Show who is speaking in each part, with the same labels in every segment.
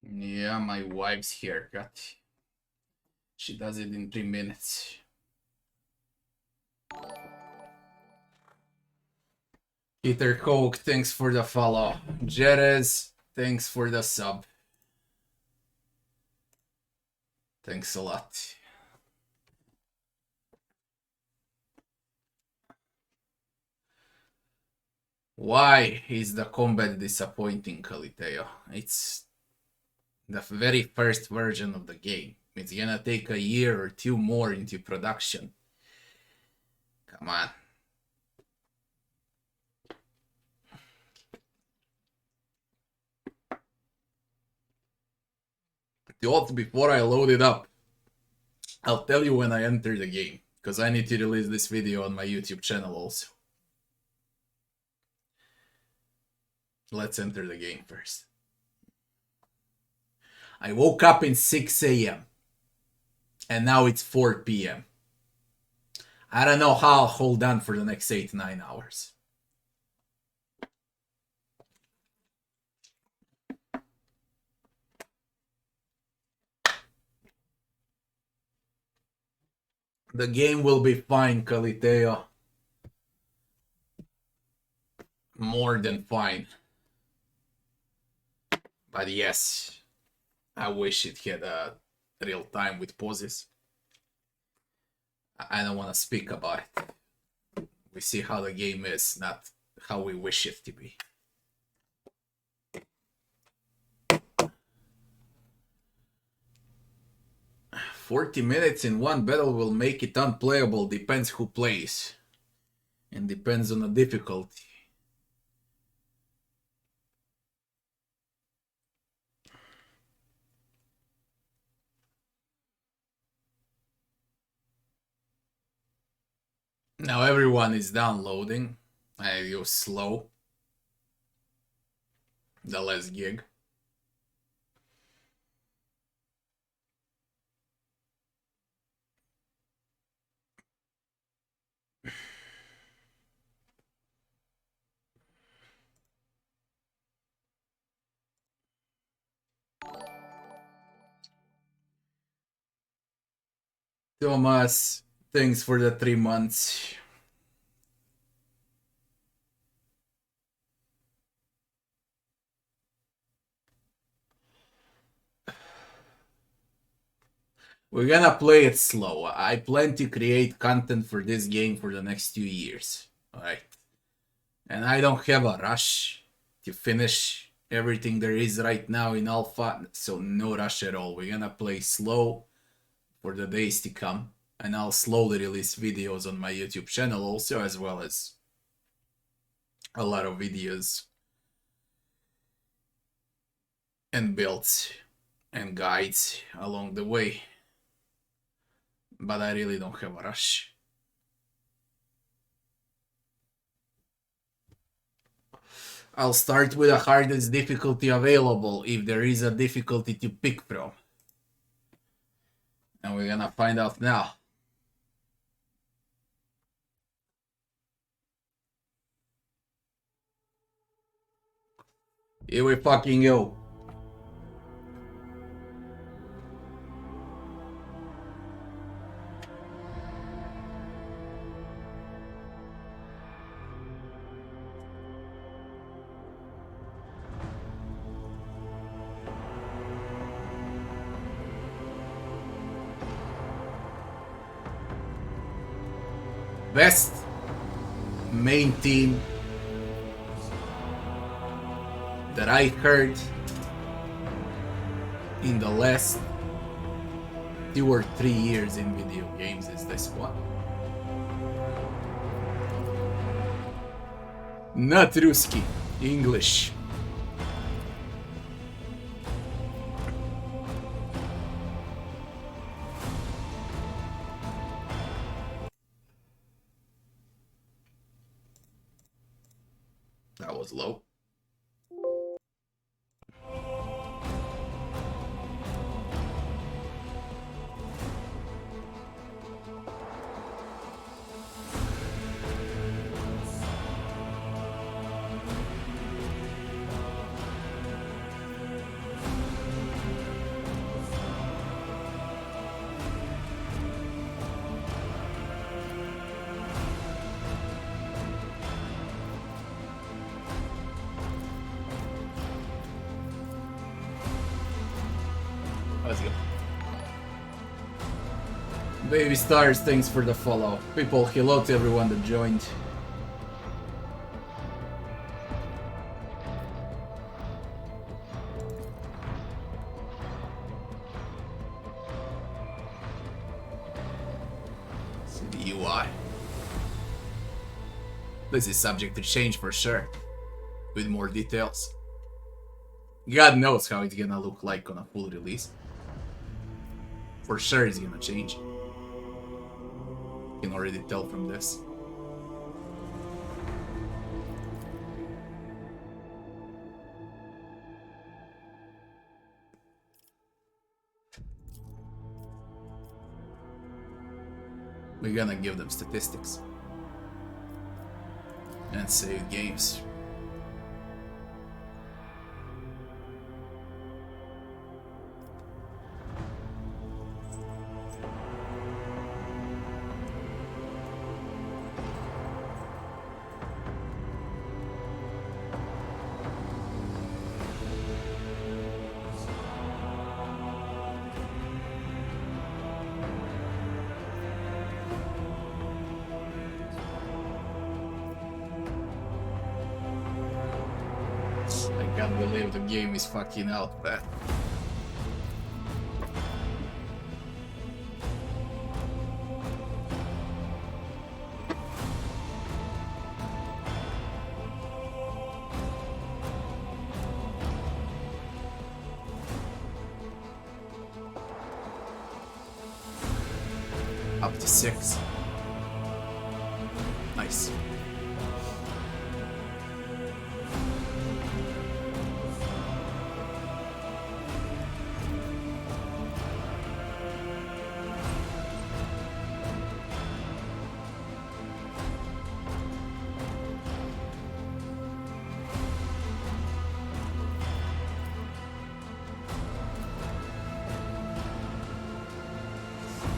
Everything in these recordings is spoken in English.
Speaker 1: Yeah, my wife's haircut. She does it in 3 minutes. Peter Coke, thanks for the follow. Jerez, thanks for the sub. Thanks a lot. Why is the combat disappointing, Kaliteo? It's the very first version of the game. It's gonna take a year or two more into production. Come on. Before I load it up, I'll tell you when I enter the game, because I need to release this video on my YouTube channel also. Let's enter the game first. I woke up in 6 a.m. and now it's 4 p.m. I don't know how I'll hold on for the next 8-9 hours. The game will be fine, Kaliteo. More than fine. But yes, I wish it had a real time with pauses. I don't want to speak about it. We see how the game is, not how we wish it to be. "40 minutes in one battle will make it unplayable. Depends who plays. And depends on the difficulty." Now everyone is downloading. I use slow. The less gig. Thomas, thanks for the 3 months. We're gonna play it slow. I plan to create content for this game for the next 2 years. Alright. And I don't have a rush to finish everything there is right now in alpha. So no rush at all. We're gonna play slow for the days to come. And I'll slowly release videos on my YouTube channel also, as well as a lot of videos and builds and guides along the way. But I really don't have a rush. I'll start with the hardest difficulty available, if there is a difficulty to pick from. And we're gonna find out now. Here we fucking go. Best main team that I heard in the last 2 or 3 years in video games is this one. Not Ruski, English. That was low. Let's go. Baby Stars, thanks for the follow. People, hello to everyone that joined. See the UI. This is subject to change for sure, with more details. God knows how it's gonna look like on a full release. For sure it's gonna change. You can already tell from this. We're gonna give them statistics. And save games. I can't believe the game is fucking out, man. Up to 6. Nice.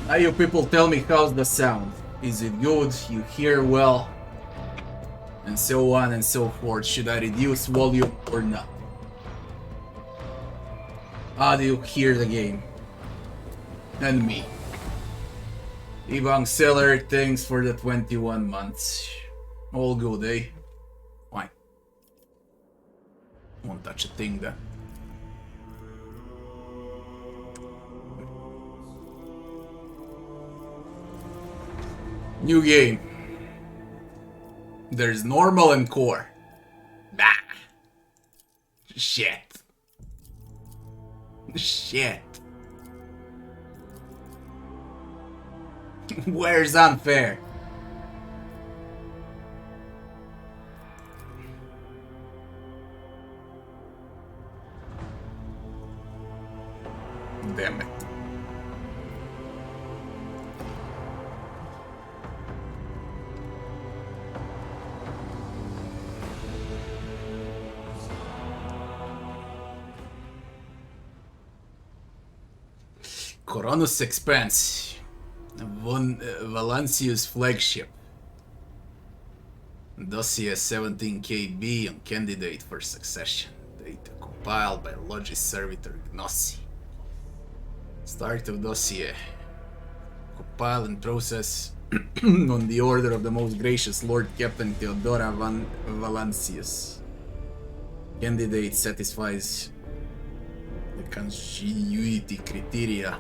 Speaker 1: Now you people tell me how's the sound. Is it good? You hear well? And so on and so forth. Should I reduce volume or not? How do you hear the game? And me. Ivan Seller, thanks for the 21 months. All good, eh? Fine. Won't touch a thing then. New game. There's normal and core. Nah. Shit. Shit. Where's unfair? Damn it. Coronus Expanse, Valancius flagship. Dossier 17KB on candidate for succession. Data compiled by Logis Servitor Gnossi. Start of dossier. Compile and process on the order of the most gracious Lord Captain Theodora van Valancius. Candidate satisfies the continuity criteria.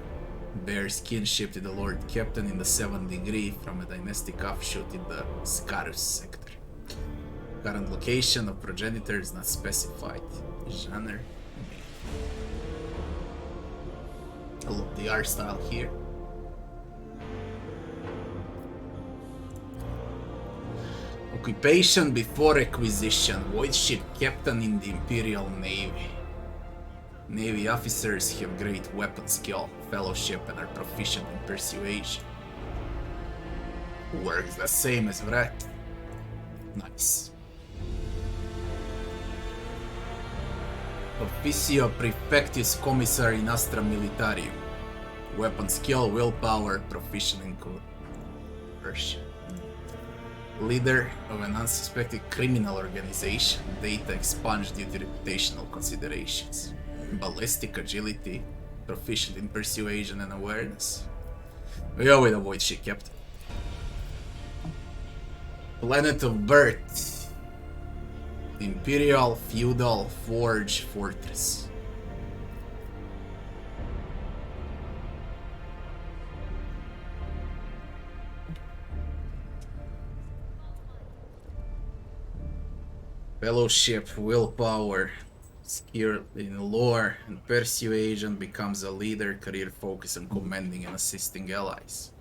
Speaker 1: Bears kinship to the Lord Captain in the 7th degree from a dynastic offshoot in the Scarus sector. Current location of progenitor is not specified. Genre. I love the art style here. Occupation before acquisition. Void ship captain in the Imperial Navy. Navy officers have great weapon skill, fellowship, and are proficient in persuasion. Works the same as Vret. Nice. Officio Prefectus Commissary in Astra Militarium. Weapon skill, willpower, proficient in conversion. Leader of an unsuspected criminal organization. Data expunged due to reputational considerations. Ballistic agility, Proficient in persuasion and awareness. We go with a void ship captain. Planet of birth. Imperial, feudal, forge, fortress. Fellowship, willpower, skill in lore and persuasion, becomes a leader, career focus on commanding and assisting allies.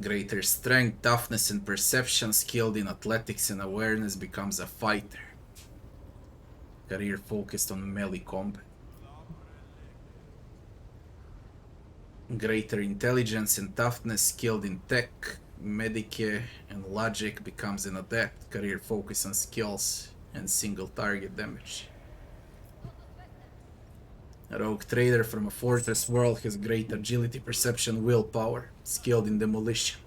Speaker 1: Greater strength, toughness and perception, skilled in athletics and awareness, becomes a fighter. Career focused on melee combat. Greater intelligence and toughness, skilled in tech, medic and logic, becomes an adept. Career focus on skills and single target damage. A rogue trader from a fortress world has great agility, perception, willpower, skilled in demolition.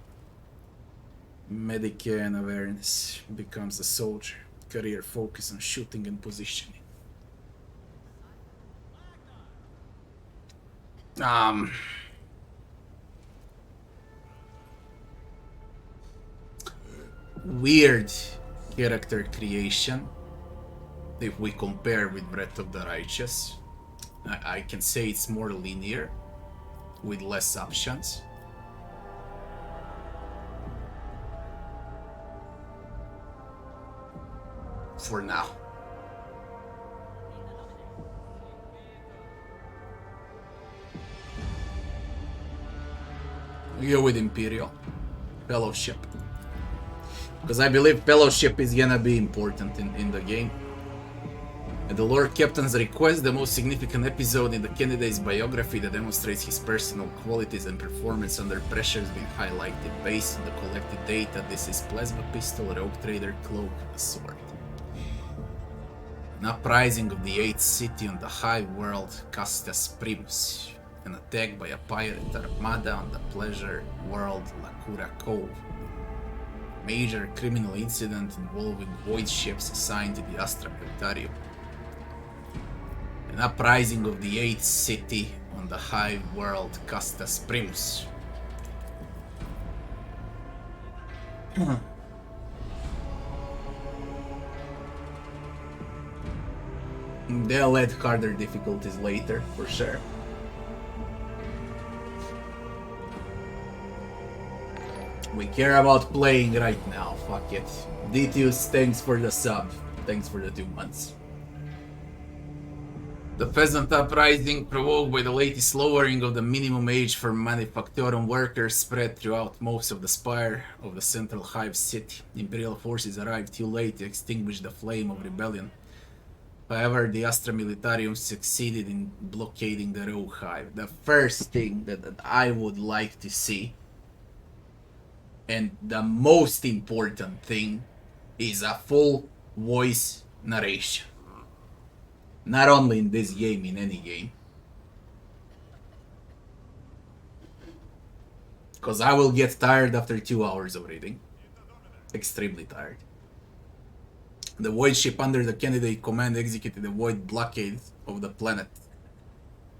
Speaker 1: Medic and awareness, becomes a soldier. Career focus on shooting and positioning. Weird character creation if we compare with Breath of the Righteous. I can say it's more linear with less options. For now. We go with Imperial. Fellowship. Because I believe Fellowship is gonna be important in the game. At the Lord Captain's request, the most significant episode in the candidate's biography that demonstrates his personal qualities and performance under pressure has been highlighted. Based on the collected data, this is Plasma Pistol, Rogue Trader, Cloak, and Sword. An uprising of the 8th city on the high world, Castas Primus. An attack by a pirate armada on the pleasure world, Lacura Cove. Major criminal incident involving void ships assigned to the Astra Militarium. An uprising of the 8th city on the high world, Castas Primus. They'll add harder difficulties later, for sure. We care about playing right now, fuck it. Ditius, thanks for the sub. Thanks for the 2 months. The peasant uprising, provoked by the latest lowering of the minimum age for manufacturing workers, spread throughout most of the spire of the central hive city. Imperial forces arrived too late to extinguish the flame of rebellion. However, the Astra Militarium succeeded in blockading the rogue hive. The first thing that I would like to see, and the most important thing, is a full voice narration. Not only in this game, in any game. Because I will get tired after 2 hours of reading. Extremely tired. The void ship under the candidate command executed a void blockade of the planet.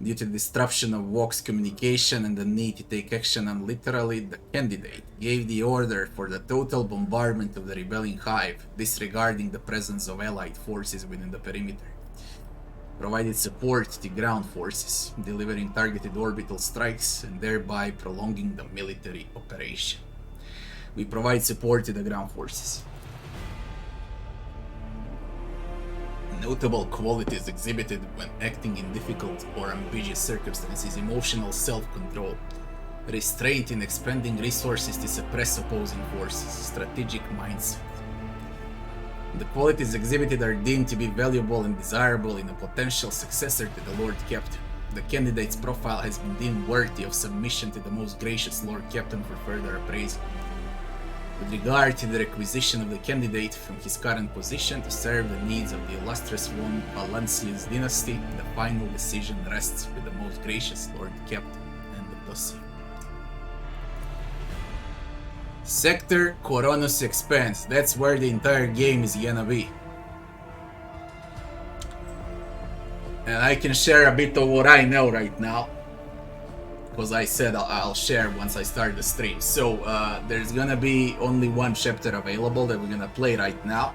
Speaker 1: Due to the disruption of Vox communication and the need to take action unilaterally, the candidate gave the order for the total bombardment of the rebelling hive, disregarding the presence of allied forces within the perimeter. Provided support to ground forces, delivering targeted orbital strikes and thereby prolonging the military operation. We provide support to the ground forces. Notable qualities exhibited when acting in difficult or ambiguous circumstances: emotional self-control, restraint in expending resources to suppress opposing forces, strategic mindset. The qualities exhibited are deemed to be valuable and desirable in a potential successor to the Lord Captain. The candidate's profile has been deemed worthy of submission to the most gracious Lord Captain for further appraisal. With regard to the requisition of the candidate from his current position to serve the needs of the illustrious one Valancia's dynasty, the final decision rests with the most gracious Lord Captain and the dossier. Sector Coronus expands. That's where the entire game is gonna be. And I can share a bit of what I know right now, because I said I'll share once I start the stream. So there's gonna be only one chapter available that we're gonna play right now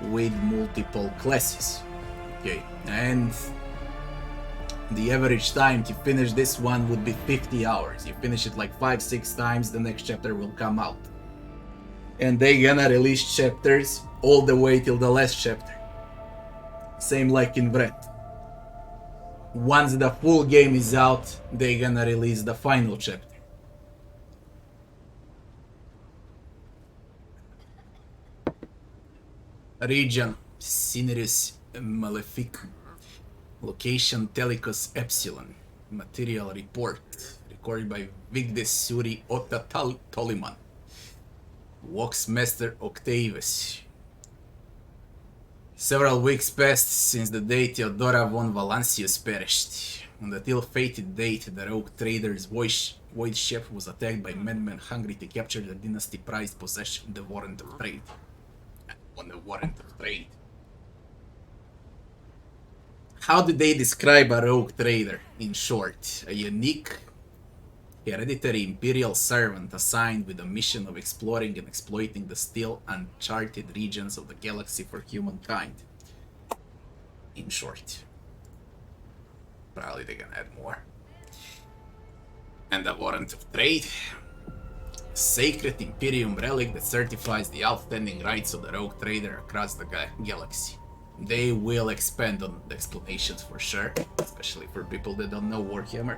Speaker 1: with multiple classes. Okay, and the average time to finish this one would be 50 hours. You finish it like 5-6 times, the next chapter will come out. And they gonna release chapters all the way till the last chapter. Same like in Brett. Once the full game is out, they gonna release the final chapter. Region Cineris Maleficum. Location Telecos Epsilon. Material report. Recorded by Vigdis Suri Otta Toliman. Waxmaster Octavius. Several weeks passed since the day Theodora von Valancius perished. On the ill-fated date, the rogue trader's void ship was attacked by madmen hungry to capture the dynasty prized possession, the warrant of trade. On the warrant of trade. How do they describe a rogue trader? In short, a unique, hereditary imperial servant assigned with a mission of exploring and exploiting the still uncharted regions of the galaxy for humankind. In short. Probably they're gonna add more. And the warrant of trade. Sacred Imperium relic that certifies the outstanding rights of the rogue trader across the galaxy. They will expand on the explanations for sure, especially for people that don't know Warhammer.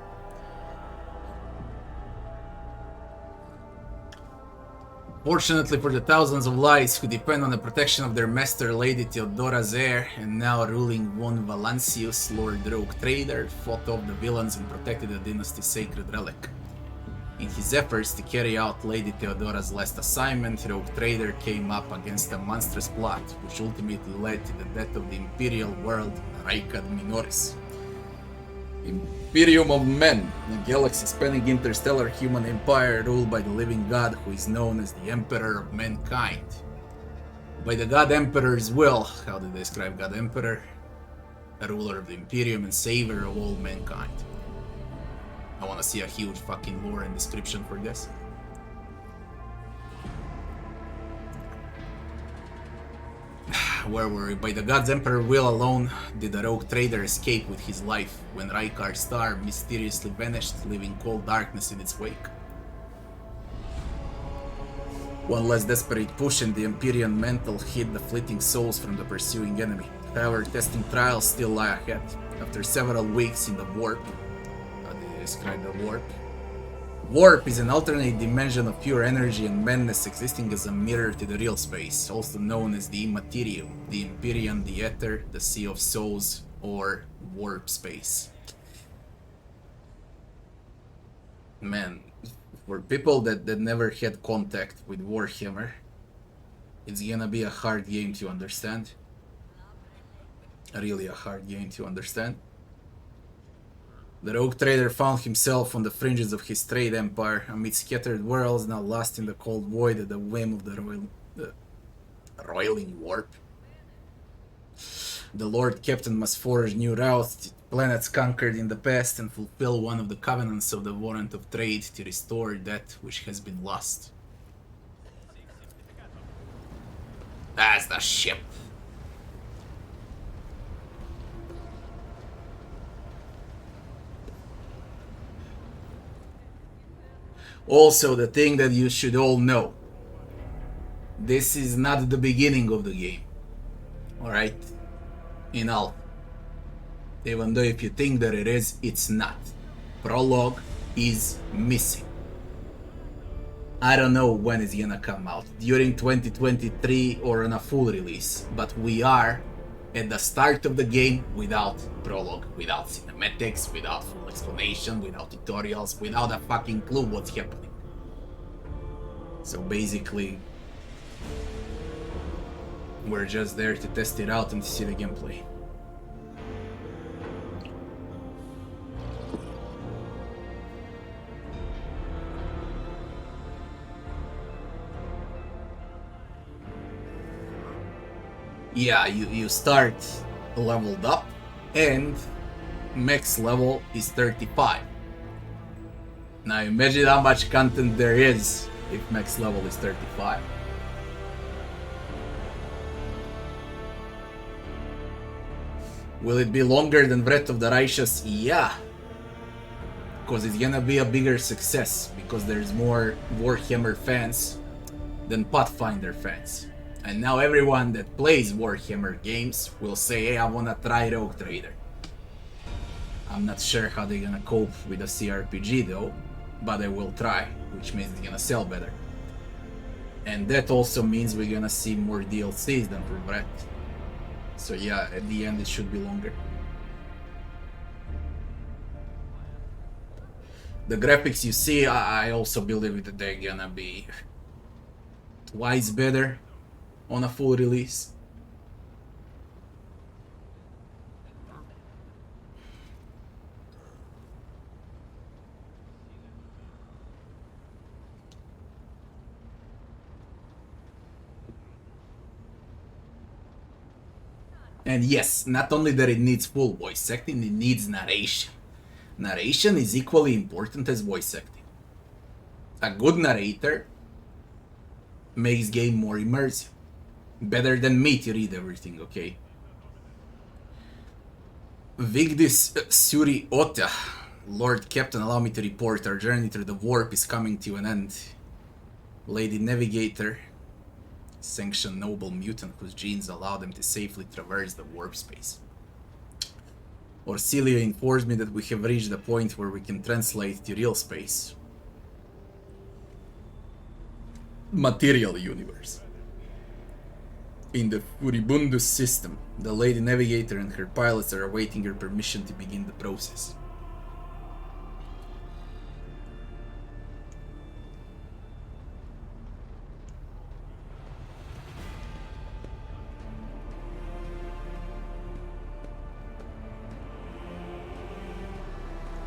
Speaker 1: Fortunately for the thousands of lives who depend on the protection of their master, Lady Theodora's heir, and now ruling von Valancius, Lord Rogue Trader, fought off the villains and protected the dynasty's sacred relic. In his efforts to carry out Lady Theodora's last assignment, Rogue Trader came up against a monstrous plot, which ultimately led to the death of the imperial world, Raikad Minoris. Imperium of Men, a galaxy-spanning interstellar human empire ruled by the living god who is known as the Emperor of Mankind. By the God Emperor's will, how do they describe God Emperor? A ruler of the Imperium and savior of all mankind. I wanna see a huge fucking lore and description for this. Where were we? By the God's Emperor will alone did the rogue trader escape with his life when Raikar's star mysteriously vanished, leaving cold darkness in its wake. One less desperate push and the Imperium mantle hid the fleeting souls from the pursuing enemy. However, testing trials still lie ahead. After several weeks in the warp, how do they describe the warp? Warp is an alternate dimension of pure energy and madness existing as a mirror to the real space, also known as the Immaterium, the Imperium, the Ether, the Sea of Souls, or Warp Space. Man, for people that never had contact with Warhammer, it's gonna be a hard game to understand. Really a hard game to understand. The rogue trader found himself on the fringes of his trade empire, amid scattered worlds now lost in the cold void at the whim of the roiling warp. The Lord Captain must forge new routes to planets conquered in the past and fulfill one of the covenants of the warrant of trade to restore that which has been lost. That's the ship. Also, the thing that you should all know. This is not the beginning of the game. Alright? In all. Even though if you think that it is, it's not. Prologue is missing. I don't know when it's gonna come out. During 2023 or on a full release. But we are at the start of the game without prologue, without cinematics, without full explanation, without tutorials, without a fucking clue what's happening. So basically, we're just there to test it out and see the gameplay. Yeah, you start leveled up, and max level is 35. Now imagine how much content there is if max level is 35. Will it be longer than Breath of the Righteous? Yeah. Because it's gonna be a bigger success, because there's more Warhammer fans than Pathfinder fans. And now everyone that plays Warhammer games will say, hey, I wanna try Rogue Trader. I'm not sure how they're gonna cope with a CRPG though, but they will try, which means it's gonna sell better. And that also means we're gonna see more DLCs than for Breath. So yeah, at the end it should be longer. The graphics you see, I also believe that they're gonna be twice better on a full release. And yes, not only that it needs full voice acting, it needs narration. Narration is equally important as voice acting. A good narrator makes game more immersive. Better than me to read everything, okay? Vigdis Suri Ota. Lord Captain, allow me to report. Our journey through the warp is coming to an end. Lady Navigator, sanctioned noble mutant whose genes allow them to safely traverse the warp space. Orsilia informs me that we have reached the point where we can translate to real space. Material universe. In the Furibundus system, the Lady Navigator and her pilots are awaiting your permission to begin the process.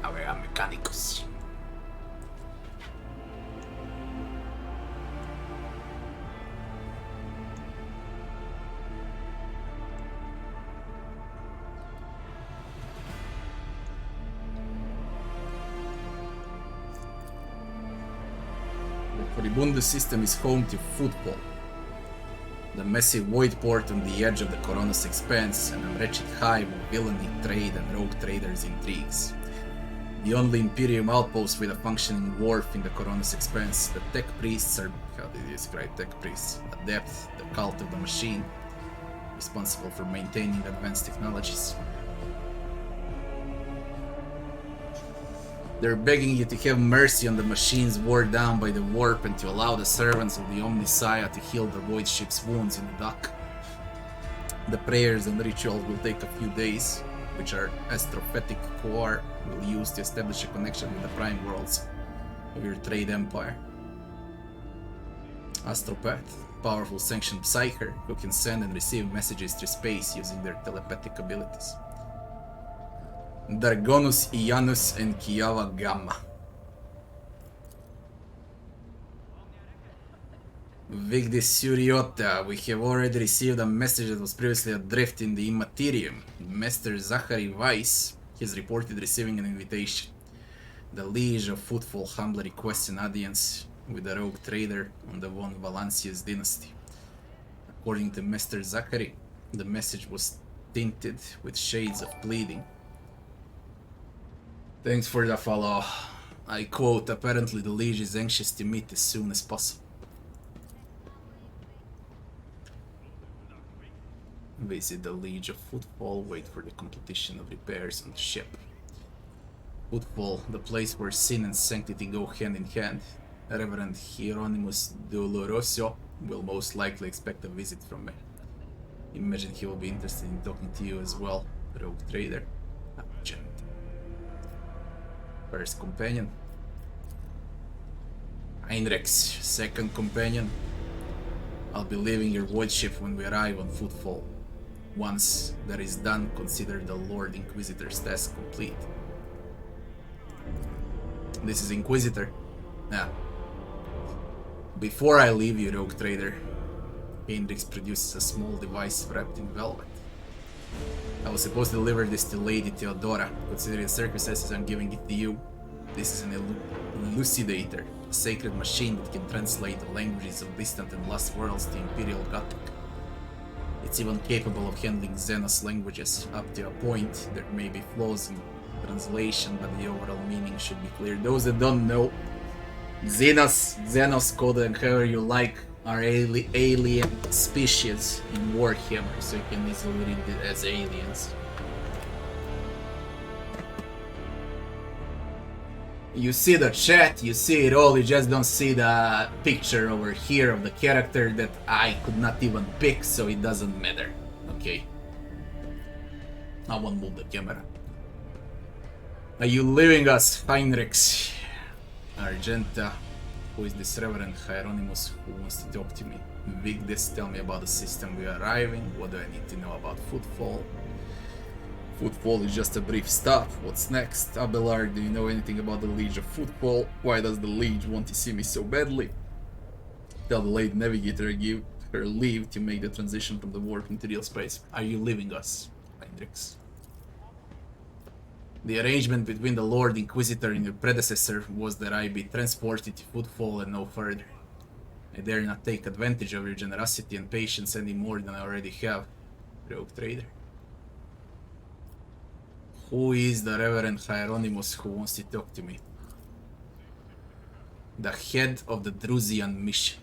Speaker 1: Avea mecánicos. The Furibundus system is home to football. The massive void port on the edge of the Coronos expanse, and a wretched hive of villainy, trade, and rogue traders' intrigues. The only Imperium outpost with a functioning wharf in the Coronos expanse, the tech priests are, how do you describe tech priests? Adept, the cult of the machine, responsible for maintaining advanced technologies. They're begging you to have mercy on the machines worn down by the warp and to allow the servants of the Omnissiah to heal the void ship's wounds in the dock. The prayers and rituals will take a few days, which our astrophetic core will use to establish a connection with the prime worlds of your trade empire. Astropath, powerful sanctioned psyker who can send and receive messages through space using their telepathic abilities. Dargonus, Ianus, and Kiava Gamma. Vigdis Suriota, we have already received a message that was previously adrift in the Imperium. Master Zachary Weiss has reported receiving an invitation. The Liege of Footfall humbly requests an audience with a rogue trader on the von Valancius dynasty. According to Master Zachary, the message was tinted with shades of pleading. Thanks for the follow. I quote, apparently the Liege is anxious to meet as soon as possible. Visit the Liege of Footfall, wait for the completion of repairs on the ship. Footfall, the place where sin and sanctity go hand in hand. Reverend Hieronymus Doloroso will most likely expect a visit from me. Imagine he will be interested in talking to you as well, rogue trader. Agent. First companion. Heinrichs, second companion. I'll be leaving your void ship when we arrive on Footfall. Once that is done, consider the Lord Inquisitor's task complete. This is Inquisitor. Yeah. Before I leave you, rogue trader, Heinrichs produces a small device wrapped in velvet. I was supposed to deliver this to Lady Theodora. Considering the circumstances, I'm giving it to you. This is an elucidator, a sacred machine that can translate the languages of distant and lost worlds to Imperial Gothic. It's even capable of handling Xenos languages. Up to a point, there may be flaws in translation, but the overall meaning should be clear. Those that don't know, Xenos, code and however you like, are alien species in Warhammer, so you can easily read it as aliens. You see the chat, you see it all, you just don't see the picture over here of the character that I could not even pick, so it doesn't matter. Okay. I won't move the camera. Are you leaving us, Heinrichs? Argenta. Who is this Reverend Hieronymus who wants to talk to me? Vigdis, tell me about the system we are arriving. What do I need to know about Footfall? Footfall is just a brief stop. What's next? Abelard, do you know anything about the Liege of Footfall? Why does the Liege want to see me so badly? Tell the late navigator I give her leave to make the transition from the warp into real space. Are you leaving us, Hendrix? The arrangement between the Lord Inquisitor and your predecessor was that I be transported to Footfall and no further. I dare not take advantage of your generosity and patience any more than I already have, rogue trader. Who is the Reverend Hieronymus who wants to talk to me? The head of the Drusian mission.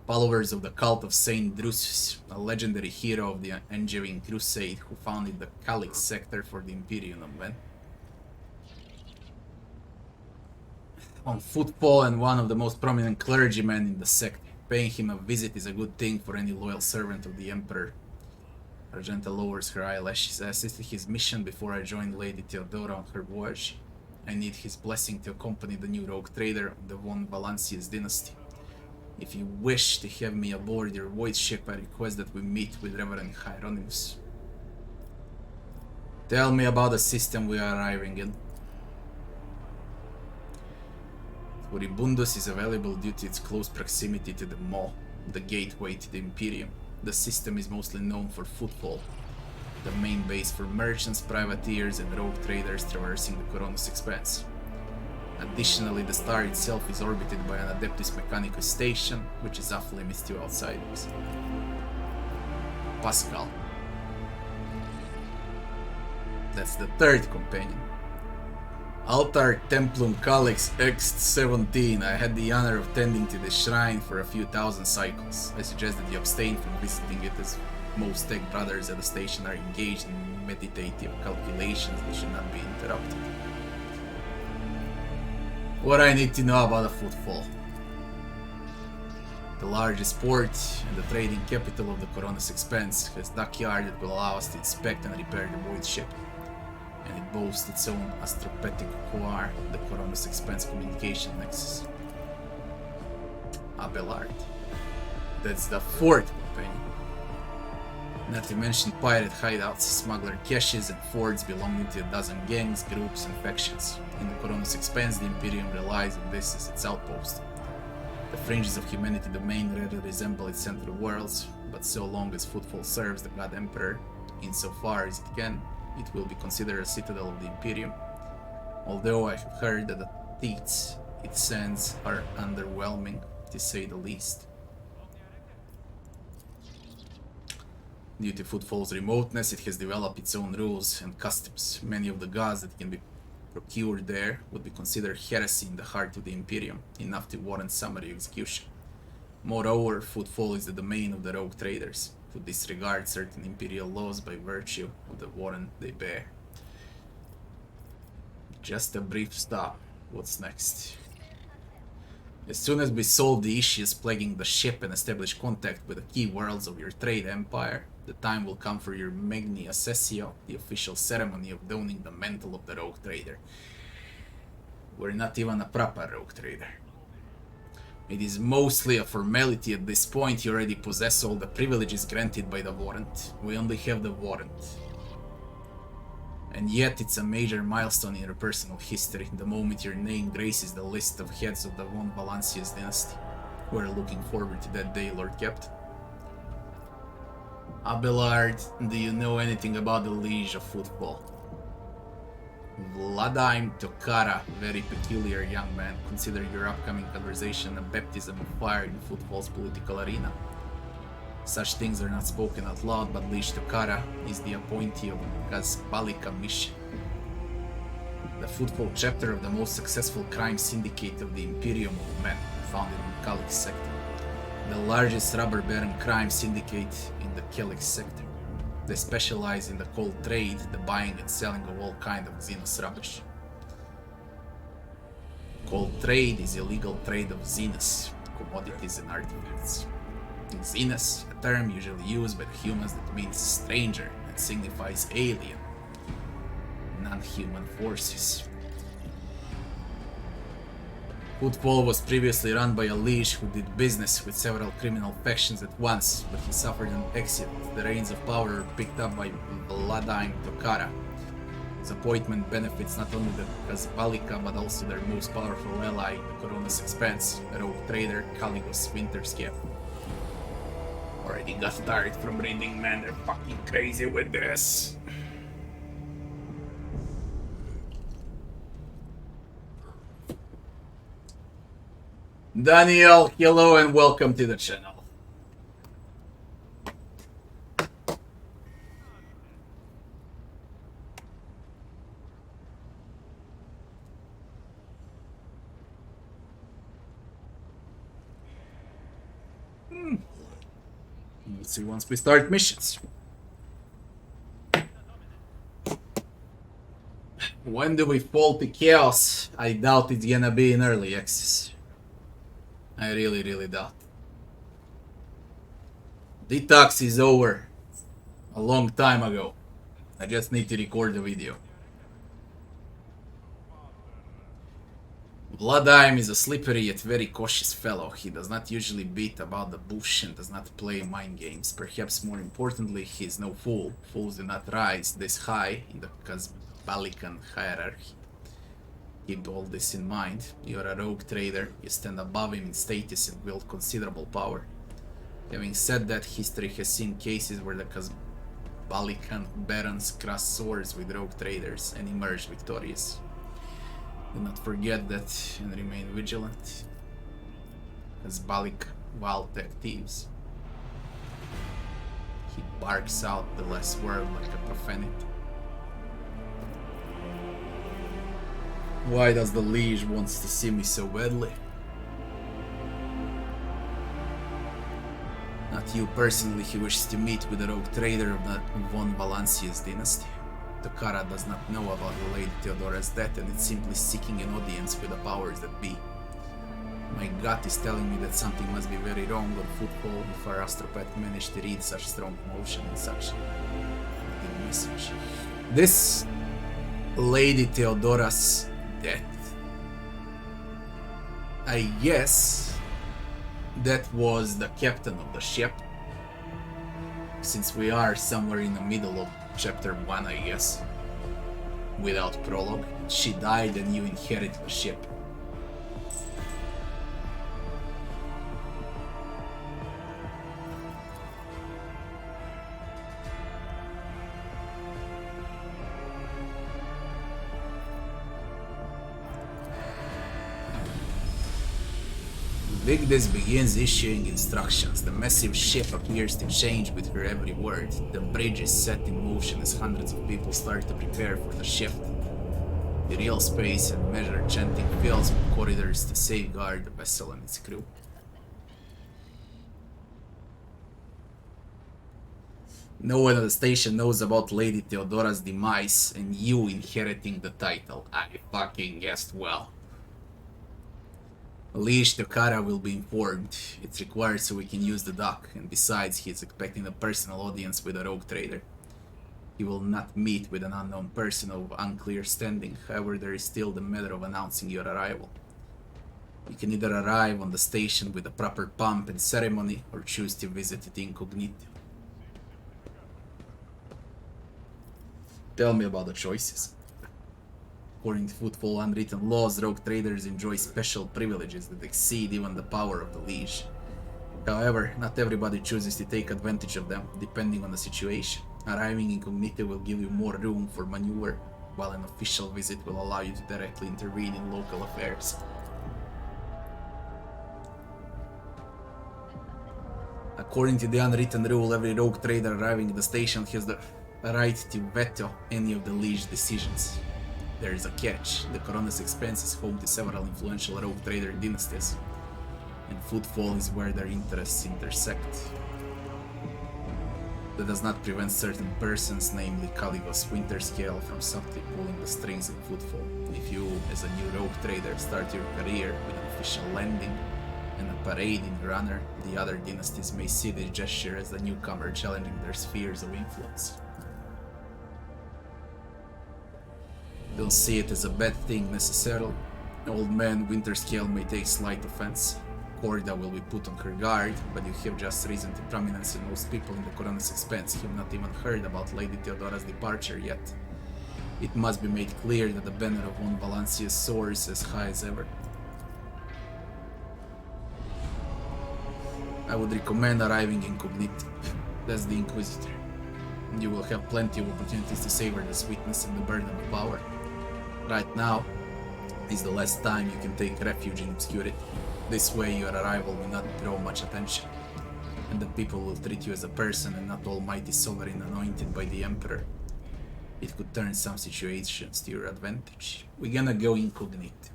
Speaker 1: Followers of the cult of Saint Drusus, a legendary hero of the Angevin Crusade who founded the Calix sector for the Imperium of Men. On Footfall and one of the most prominent clergymen in the sect. Paying him a visit is a good thing for any loyal servant of the Emperor. Argenta lowers her eyelashes. I assisted his mission before I joined Lady Theodora on her voyage. I need his blessing to accompany the new rogue trader of the von Valancius dynasty. If you wish to have me aboard your void ship, I request that we meet with Reverend Hieronymus. Tell me about the system we are arriving in. Furibundus is available due to its close proximity to the Maw, the gateway to the Imperium. The system is mostly known for Footfall, the main base for merchants, privateers, and rogue traders traversing the Coronus Expanse. Additionally, the star itself is orbited by an Adeptus Mechanicus station, which is off limits to outsiders. Pascal. That's the third companion. Altar Templum Calix X17. I had the honor of tending to the shrine for a few thousand cycles. I suggest that you abstain from visiting it, as most tech brothers at the station are engaged in meditative calculations that should not be interrupted. What I need to know about the Footfall. The largest port and the trading capital of the Coronus Expanse has a dockyard that will allow us to inspect and repair the void ship. And it boasts its own astropathic core, the Coronus Expanse communication nexus. Abelard. That's the fourth companion. Not to mention pirate hideouts, smuggler caches, and forts belonging to a dozen gangs, groups, and factions. In the Coronus Expanse, the Imperium relies on this as its outpost. The fringes of humanity domain rather resemble its central worlds, but so long as Footfall serves the God Emperor, insofar as it can, it will be considered a citadel of the Imperium. Although I have heard that the threats it sends are underwhelming, to say the least. Due to Footfall's remoteness, it has developed its own rules and customs. Many of the gods that can be procured there would be considered heresy in the heart of the Imperium, enough to warrant summary execution. Moreover, Footfall is the domain of the rogue traders, who disregard certain Imperial laws by virtue of the warrant they bear. Just a brief stop. What's next? As soon as we solve the issues plaguing the ship and establish contact with the key worlds of your trade empire, the time will come for your Magni Assessio, the official ceremony of donning the mantle of the rogue trader. We're not even a proper rogue trader. It is mostly a formality at this point. You already possess all the privileges granted by the warrant. We only have the warrant. And yet it's a major milestone in your personal history, the moment your name graces the list of heads of the von Valancius dynasty. We're looking forward to that day, Lord Captain. Abelard, do you know anything about the Liege of Football? Vladimir Tokara, very peculiar young man. Consider your upcoming conversation a baptism of fire in football's political arena. Such things are not spoken out loud, but Liege Tokara is the appointee of Gazbalika mission, the football chapter of the most successful crime syndicate of the Imperium of men, founded in the Kalix sector. The largest robber baron crime syndicate in the Kalix sector. They specialize in the cold trade, the buying and selling of all kinds of Xenos rubbish. Cold trade is illegal trade of Xenos, commodities and artifacts. Xenos, a term usually used by the humans that means stranger and signifies alien, non-human forces. Football was previously run by a liege who did business with several criminal factions at once, but he suffered an accident. The reins of power were picked up by Vladimir Tokara. His appointment benefits not only the Gazbalika, but also their most powerful ally, the Corona's expense, the rogue trader Caligos Winterscap. Already got tired from reading, man, they're fucking crazy with this. Daniel, hello and welcome to the channel. We'll see once we start missions. When do we fall to chaos? I doubt it's gonna be in early access. I really doubt. Detox is over a long time ago. I just need to record the video. Vladimir is a slippery yet very cautious fellow. He does not usually beat about the bush and does not play mind games. Perhaps more importantly, he is no fool. Fools do not rise this high in the Gazbalikan hierarchy. Keep all this in mind. You are a rogue trader, you stand above him in status and wield considerable power. Having said that, history has seen cases where the Gazbalikan barons crossed swords with rogue traders and emerged victorious. Do not forget that and remain vigilant. Gazbalik wild-tech thieves. He barks out the last word like a profanity. Why does the liege wants to see me so badly? Not you personally, he wishes to meet with the rogue trader of the von Valancia's dynasty. Tokara does not know about the Lady Theodora's death and is simply seeking an audience with the powers that be. My gut is telling me that something must be very wrong on football if our astropath managed to read such strong emotion and such a message. This Lady Theodora's death, I guess that was the captain of the ship, since we are somewhere in the middle of chapter 1, I guess, without prologue. She died and you inherit the ship. Vigdis begins issuing instructions. The massive ship appears to change with her every word. The bridge is set in motion as hundreds of people start to prepare for the shift. The real space and measured chanting fills with corridors to safeguard the vessel and its crew. No one at the station knows about Lady Theodora's demise and you inheriting the title. I fucking guessed well. Liege Tokara will be informed. It's required so we can use the dock, and besides, he is expecting a personal audience with a rogue trader. He will not meet with an unknown person of unclear standing, however there is still the matter of announcing your arrival. You can either arrive on the station with a proper pomp and ceremony, or choose to visit it incognito. Tell me about the choices. According to football unwritten laws, rogue traders enjoy special privileges that exceed even the power of the liege. However, not everybody chooses to take advantage of them, depending on the situation. Arriving incognito will give you more room for maneuver, while an official visit will allow you to directly intervene in local affairs. According to the unwritten rule, every rogue trader arriving at the station has the right to veto any of the liege decisions. There is a catch. The Corona's Expanse is home to several influential rogue trader dynasties, and footfall is where their interests intersect. That does not prevent certain persons, namely Caligos Winterscale, from subtly pulling the strings in footfall. If you, as a new rogue trader, start your career with an official landing and a parade in Runner, the other dynasties may see this gesture as the newcomer challenging their spheres of influence. Don't see it as a bad thing necessarily. Old man Winterscale may take slight offense. Corda will be put on her guard, but you have just risen to prominence and most people in the Corona's Expanse have not even heard about Lady Theodora's departure yet. It must be made clear that the banner of Von Valancius soars as high as ever. I would recommend arriving incognito. That's the Inquisitor. You will have plenty of opportunities to savor the sweetness and the burden of power. Right now is the last time you can take refuge in obscurity. This way your arrival will not draw much attention, and the people will treat you as a person and not almighty sovereign anointed by the Emperor. It could turn some situations to your advantage. We're gonna go incognito.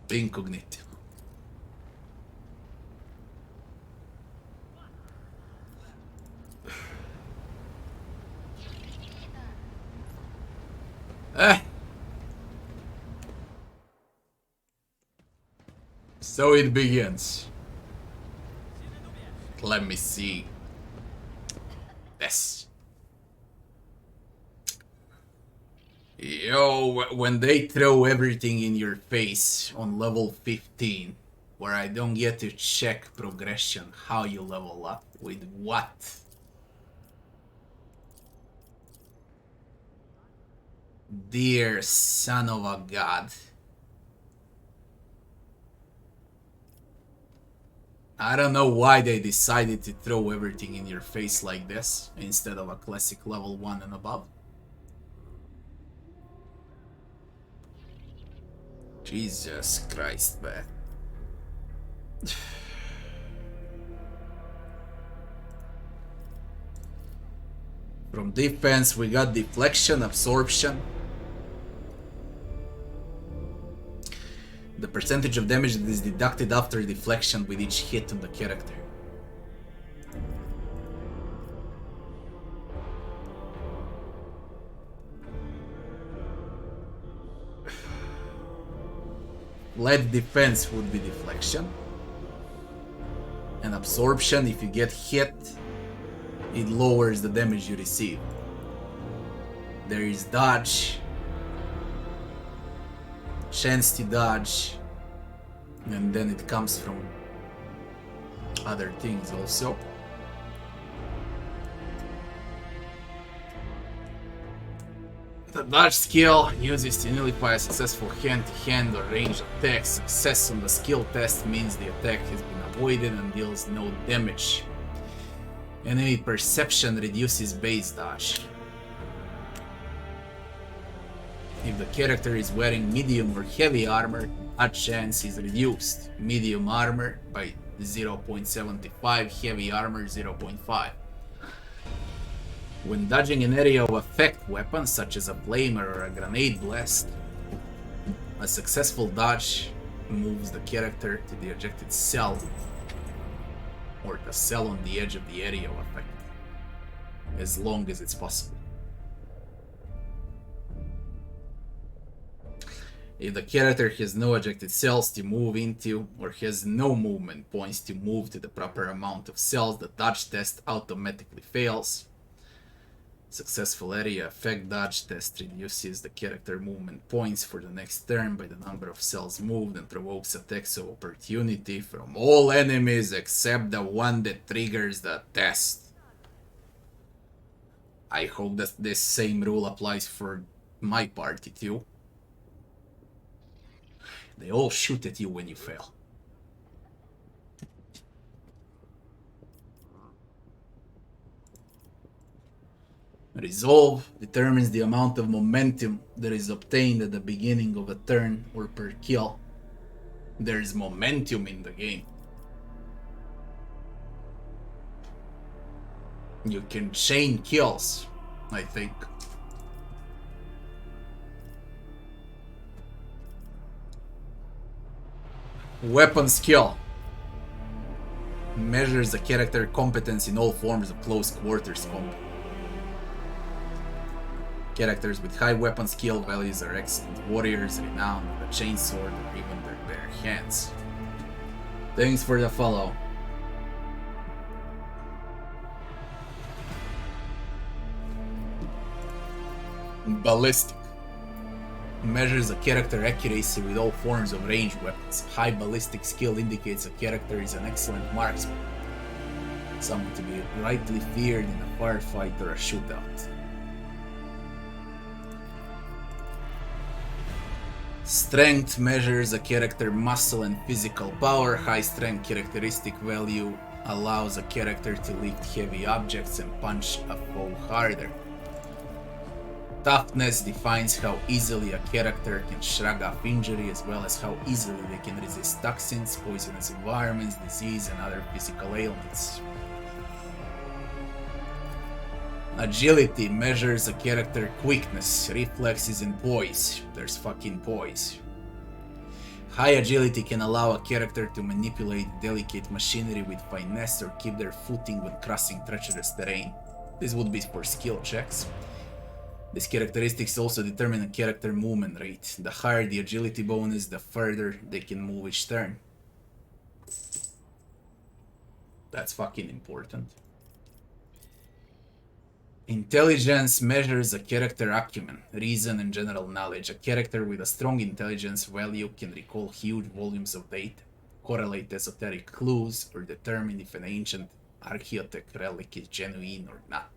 Speaker 1: Incognito. So it begins. Let me see. Yes. Yo, when they throw everything in your face on level 15, where I don't get to check progression, how you level up, with what? Dear son of a god. I don't know why they decided to throw everything in your face like this, instead of a classic level 1 and above. Jesus Christ, man. From defense we got deflection, absorption. The percentage of damage that is deducted after deflection with each hit on the character. Lead defense would be deflection. And absorption, if you get hit, it lowers the damage you receive. There is dodge. Chance to dodge, and then it comes from other things also. The dodge skill uses to nullify a successful hand-to-hand or range attack. Success on the skill test means the attack has been avoided and deals no damage. Enemy perception reduces base dodge. If the character is wearing medium or heavy armor, dodge chance is reduced. Medium armor by 0.75, heavy armor 0.5. When dodging an area of effect weapon, such as a flamer or a grenade blast, a successful dodge moves the character to the ejected cell, or the cell on the edge of the area of effect, as long as it's possible. If the character has no ejected cells to move into, or has no movement points to move to the proper amount of cells, the dodge test automatically fails. Successful area effect dodge test reduces the character movement points for the next turn by the number of cells moved and provokes attacks of opportunity from all enemies except the one that triggers the test. I hope that this same rule applies for my party too. They all shoot at you when you fail. Resolve determines the amount of momentum that is obtained at the beginning of a turn or per kill. There is momentum in the game. You can chain kills, I think. Weapon skill measures the character competence in all forms of close quarters combat. Characters with high weapon skill values are excellent warriors, renowned with a chainsword, or even their bare hands. Thanks for the follow. Ballistic measures a character accuracy with all forms of ranged weapons. High ballistic skill indicates a character is an excellent marksman, someone to be rightly feared in a firefight or a shootout. Strength measures a character muscle and physical power. High strength characteristic value allows a character to lift heavy objects and punch a foe harder. Toughness defines how easily a character can shrug off injury, as well as how easily they can resist toxins, poisonous environments, disease, and other physical ailments. Agility measures a character quickness, reflexes, and poise. There's fucking poise. High agility can allow a character to manipulate delicate machinery with finesse or keep their footing when crossing treacherous terrain. This would be for skill checks. These characteristics also determine a character movement rate. The higher the agility bonus, the further they can move each turn. That's fucking important. Intelligence measures a character acumen, reason, and general knowledge. A character with a strong intelligence value can recall huge volumes of data, correlate esoteric clues, or determine if an ancient archaeotech relic is genuine or not.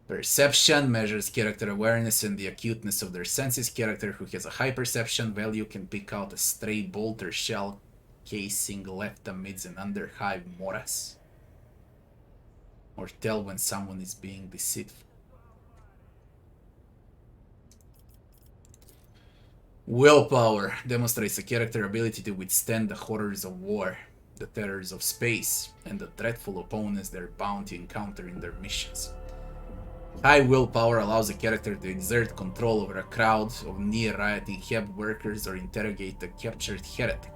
Speaker 1: Perception measures character awareness and the acuteness of their senses. Character who has a high perception value can pick out a stray bolt or shell casing left amidst an underhive morass, or tell when someone is being deceitful. Willpower demonstrates a character's ability to withstand the horrors of war, the terrors of space, and the dreadful opponents they're bound to encounter in their missions. High willpower allows a character to exert control over a crowd of near-rioting Heb workers or interrogate a captured heretic.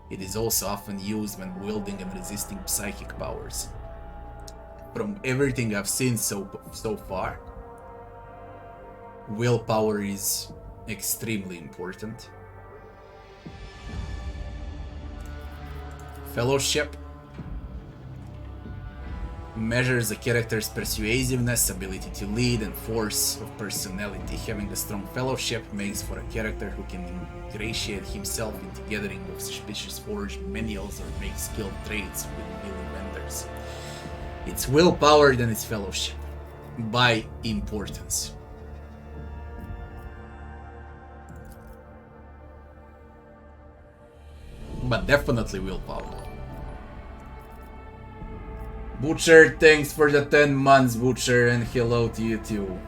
Speaker 1: It is also often used when wielding and resisting psychic powers. From everything I've seen so far, willpower is extremely important. Fellowship measures a character's persuasiveness, ability to lead, and force of personality. Having a strong fellowship makes for a character who can ingratiate himself into gathering of suspicious forged menials or make skilled trades with willing vendors. It's willpower, then it's fellowship, by importance. But definitely willpower. Butcher, thanks for the 10 months, Butcher, and hello to you too.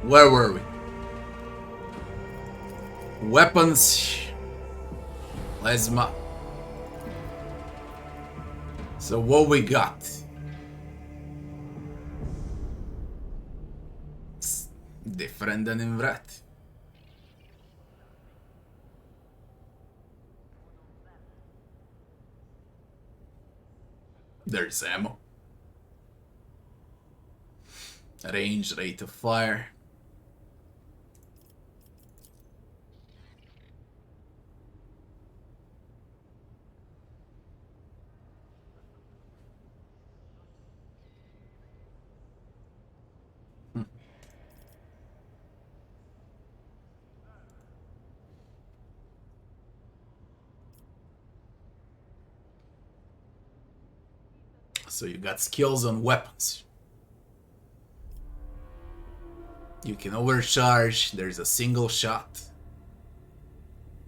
Speaker 1: Where were we? Weapons. Plasma. So what we got? It's different than in Vrat. There's ammo. Range, rate of fire. So you got skills on weapons. You can overcharge, there's a single shot.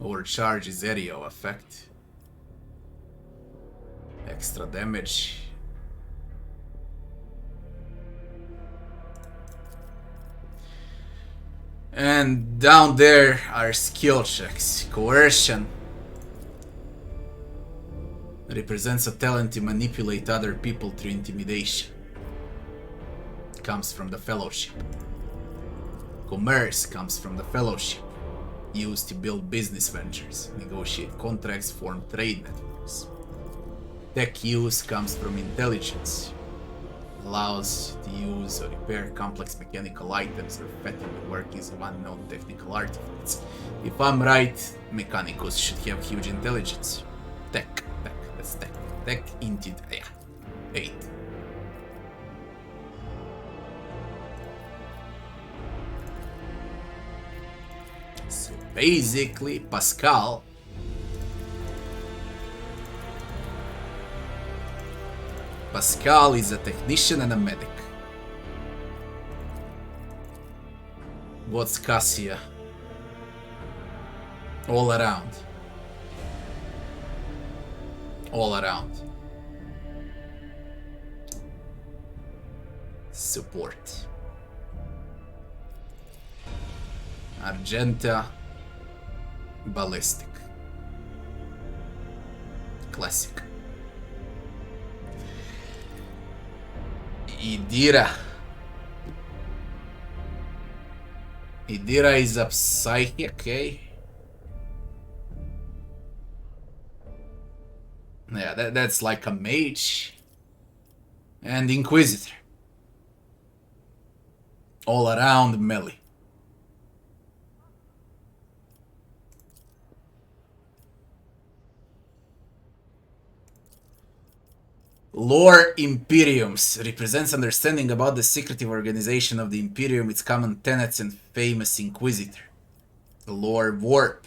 Speaker 1: Overcharge is area effect. Extra damage. And down there are skill checks. Coercion represents a talent to manipulate other people through intimidation. It comes from the Fellowship. Commerce comes from the Fellowship, used to build business ventures, negotiate contracts, form trade networks. Tech use comes from intelligence, allows to use or repair complex mechanical items or fathom the workings of unknown technical artifacts. If I'm right, mechanicus should have huge intelligence. Tech, that's tech. Tech into, yeah, 8. So basically, Pascal is a technician and a medic. What's Cassia? All around. All around. Support. Argenta. Ballistic. Classic. Idira. Idira is a psychic, okay? Yeah, that's like a mage. And Inquisitor. All around melee. Lore Imperiums represents understanding about the secretive organization of the Imperium, its common tenets, and famous Inquisitor. Lore Warp.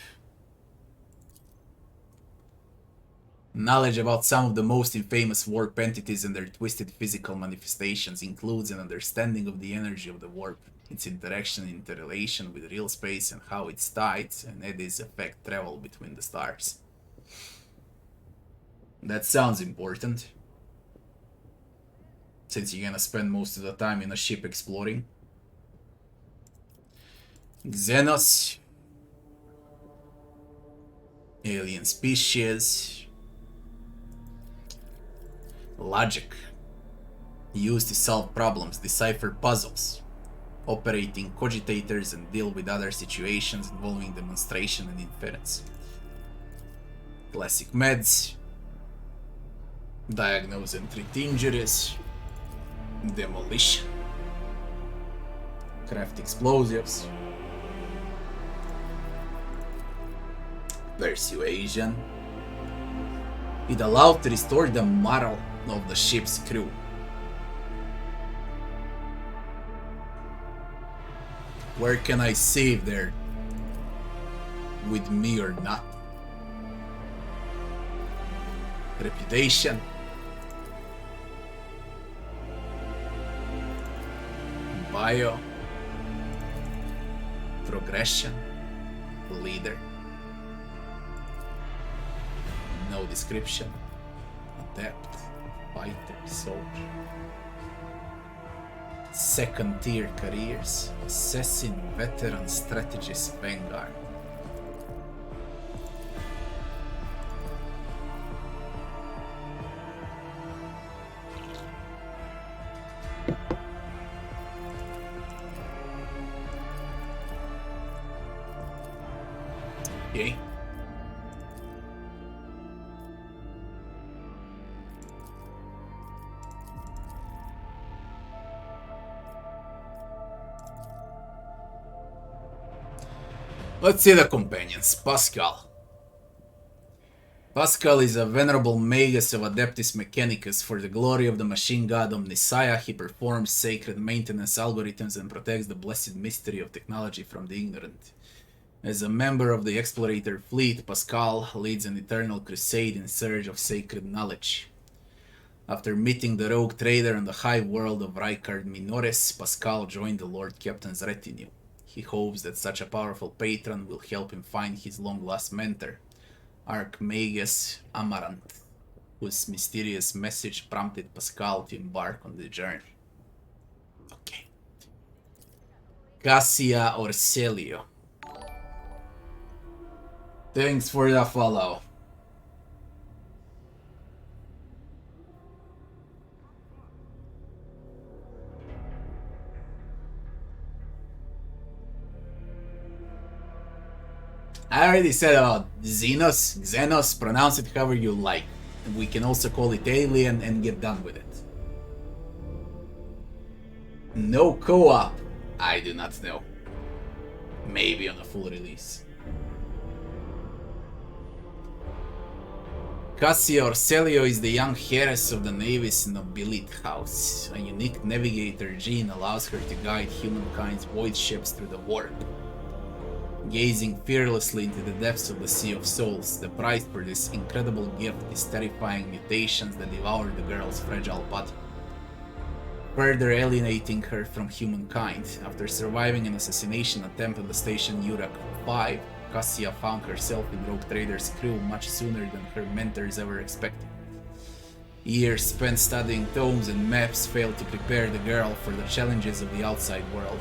Speaker 1: Knowledge about some of the most infamous warp entities and their twisted physical manifestations includes an understanding of the energy of the warp, its interaction and interrelation with real space, and how its tides and eddies affect travel between the stars. That sounds important, since you're gonna spend most of the time in a ship exploring. Xenos. Alien species. Logic. Used to solve problems, decipher puzzles, operating cogitators, and deal with other situations involving demonstration and inference. Classic meds. Diagnose and treat injuries. Demolition. Craft explosives. Persuasion. It allowed to restore the morale of the ship's crew. Where can I save there? With me or not? Reputation. Bio. Progression. Leader. No description. Adept. Fighter. Soldier. Second tier careers. Assassin. Veteran. Strategist. Vanguard. Okay. Let's see the companions. Pascal. Pascal is a venerable magus of Adeptus Mechanicus. For the glory of the machine god Omnissiah, he performs sacred maintenance algorithms and protects the blessed mystery of technology from the ignorant. As a member of the Explorator fleet, Pascal leads an eternal crusade in search of sacred knowledge. After meeting the rogue trader in the high world of Rykard Minores, Pascal joined the Lord Captain's retinue. He hopes that such a powerful patron will help him find his long-lost mentor, Archmagus Amaranth, whose mysterious message prompted Pascal to embark on the journey. Okay. Cassia Orselio. Thanks for the follow. I already said about Xenos, pronounce it however you like. We can also call it Alien and get done with it. No co-op? I do not know. Maybe on a full release. Cassia Orselio is the young heiress of the Navis Nobilite House. A unique navigator gene allows her to guide humankind's void ships through the warp. Gazing fearlessly into the depths of the Sea of Souls, the price for this incredible gift is terrifying mutations that devour the girl's fragile body, further alienating her from humankind. After surviving an assassination attempt on the station Urak 5, Cassia found herself in Rogue Trader's crew much sooner than her mentors ever expected. Years spent studying tomes and maps failed to prepare the girl for the challenges of the outside world,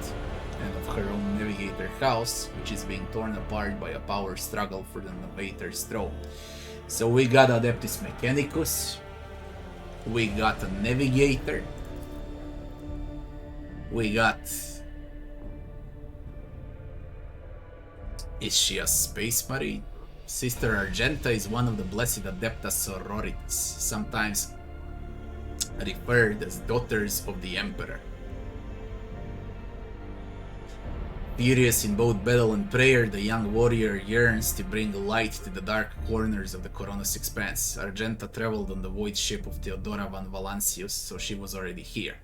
Speaker 1: and of her own navigator house, which is being torn apart by a power struggle for the navigator's throne. So we got Adeptus Mechanicus, we got a navigator, we got... Is she a space marine? Sister Argenta is one of the blessed Adepta sororities, sometimes referred as daughters of the Emperor. Furious in both battle and prayer, the young warrior yearns to bring light to the dark corners of the Coronis Expanse. Argenta traveled on the void ship of Theodora van Valancius, so she was already here.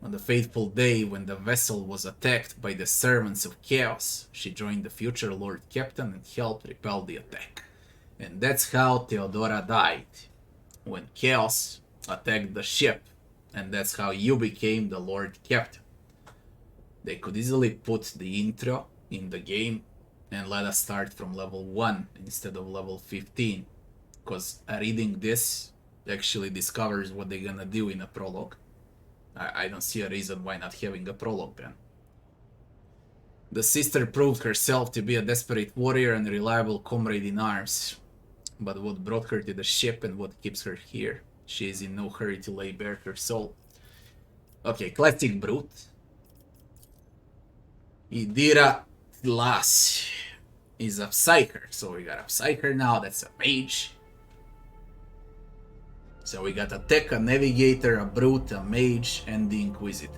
Speaker 1: On the fateful day when the vessel was attacked by the servants of Chaos, she joined the future Lord Captain and helped repel the attack. And that's how Theodora died, when Chaos attacked the ship, and that's how you became the Lord Captain. They could easily put the intro in the game and let us start from level 1 instead of level 15, because reading this actually discovers what they're gonna do in a prologue. I don't see a reason why not having a prologue then. The sister proved herself to be a desperate warrior and a reliable comrade in arms, but what brought her to the ship and what keeps her here, she is in no hurry to lay bare her soul. Okay, classic brute. Idira Tlas is a psyker, so we got a psyker now, that's a mage. So we got a tech, a navigator, a brute, a mage, and the inquisitor.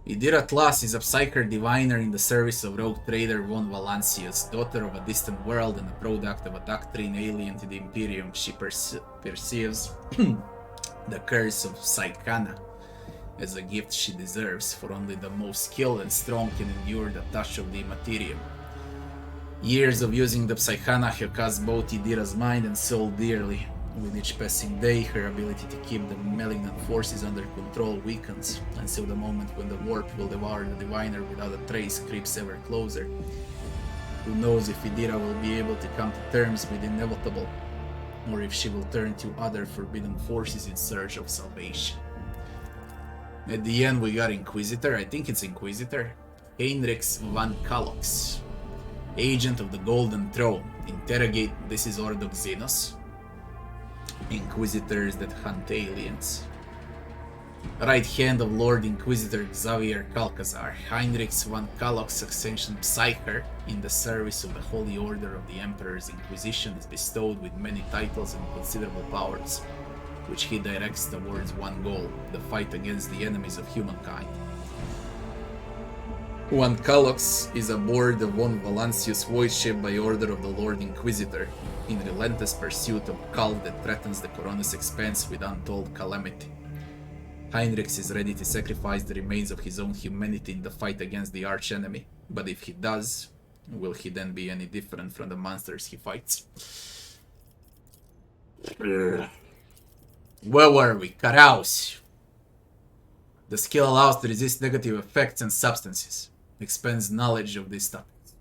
Speaker 1: Idira Tlas is a psyker diviner in the service of rogue trader von Valancius, daughter of a distant world and a product of a doctrine alien to the Imperium. She perceives the curse of Psychana as a gift she deserves, for only the most skilled and strong can endure the touch of the Immaterium. Years of using the Psychana have cost both Idira's mind and soul dearly. With each passing day, her ability to keep the malignant forces under control weakens, until the moment when the warp will devour the diviner without a trace creeps ever closer. Who knows if Idira will be able to come to terms with the inevitable, or if she will turn to other forbidden forces in search of salvation. At the end we got Inquisitor, I think it's Inquisitor, Heinrichs van Kalox, agent of the Golden Throne. Interrogate, this is Ordox Xenos, Inquisitors that hunt aliens. Right hand of Lord Inquisitor Xavier Calcazar, Heinrichs van Kalox, Ascension Psyker, in the service of the Holy Order of the Emperor's Inquisition, is bestowed with many titles and considerable powers, which he directs towards one goal, the fight against the enemies of humankind. Van Kalox is aboard the von Valancius void ship by order of the Lord Inquisitor, in relentless pursuit of a cult that threatens the Coronis Expanse with untold calamity. Heinrichs is ready to sacrifice the remains of his own humanity in the fight against the archenemy, but if he does, will he then be any different from the monsters he fights? Where were we? Carouse. The skill allows to resist negative effects and substances. Expands knowledge of these topics.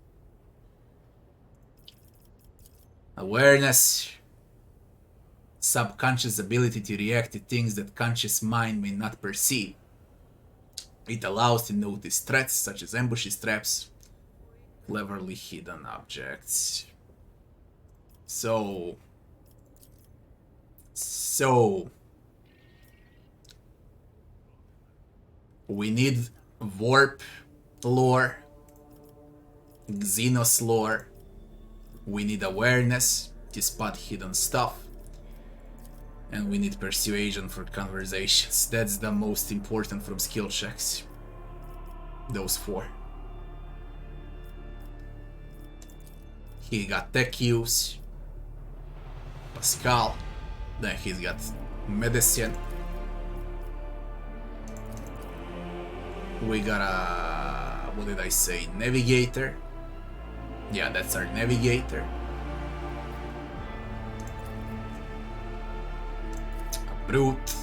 Speaker 1: Awareness. Subconscious ability to react to things that conscious mind may not perceive. It allows to notice threats such as ambushes, traps, cleverly hidden objects. So we need warp lore, Xenos lore. We need awareness to spot hidden stuff. And we need persuasion for conversations. That's the most important from skill checks. Those 4. He got tech use, Pascal, then he's got medicine. We got a, what did I say, navigator. Yeah, that's our navigator. A brute,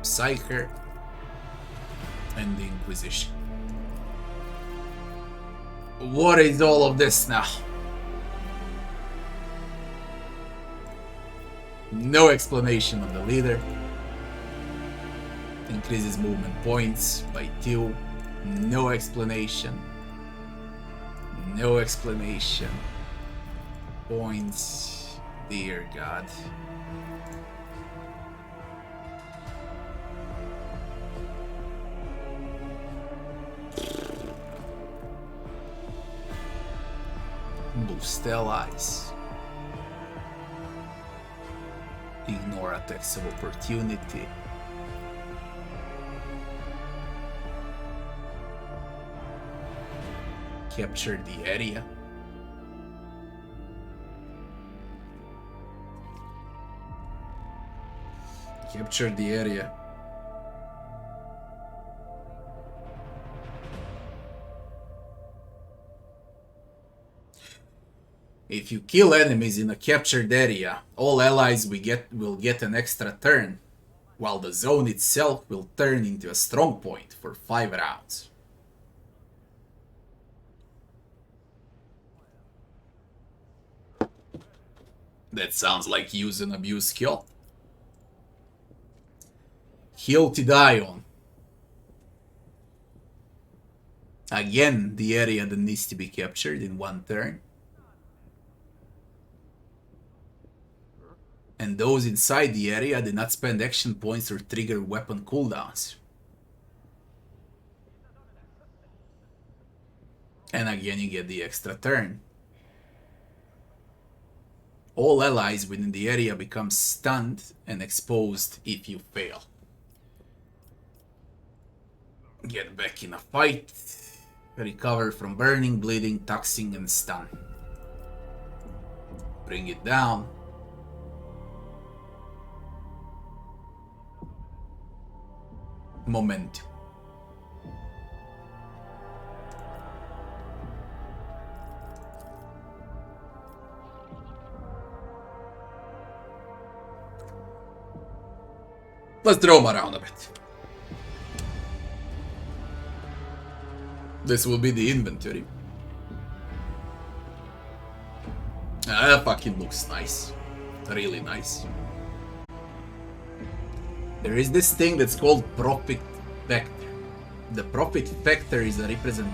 Speaker 1: psyker, and the Inquisition. What is all of this now? No explanation of the leader. Increases movement points by 2. No explanation. No explanation. Points. Dear God. Boost allies. Ignore attacks of opportunity. Capture the area. Capture the area. If you kill enemies in a captured area, all allies will get an extra turn, while the zone itself will turn into a strong point for 5 rounds. That sounds like use and abuse skill. Hill to die on. Again, the area that needs to be captured in 1 turn. And those inside the area do not spend action points or trigger weapon cooldowns. And again you get the extra turn. All allies within the area become stunned and exposed if you fail. Get back in a fight. Recover from burning, bleeding, toxing, and stun. Bring it down. Momentum. Let's roam around a bit. This will be the inventory. That fucking looks nice. Really nice. There is this thing that's called profit factor. The profit factor is a representation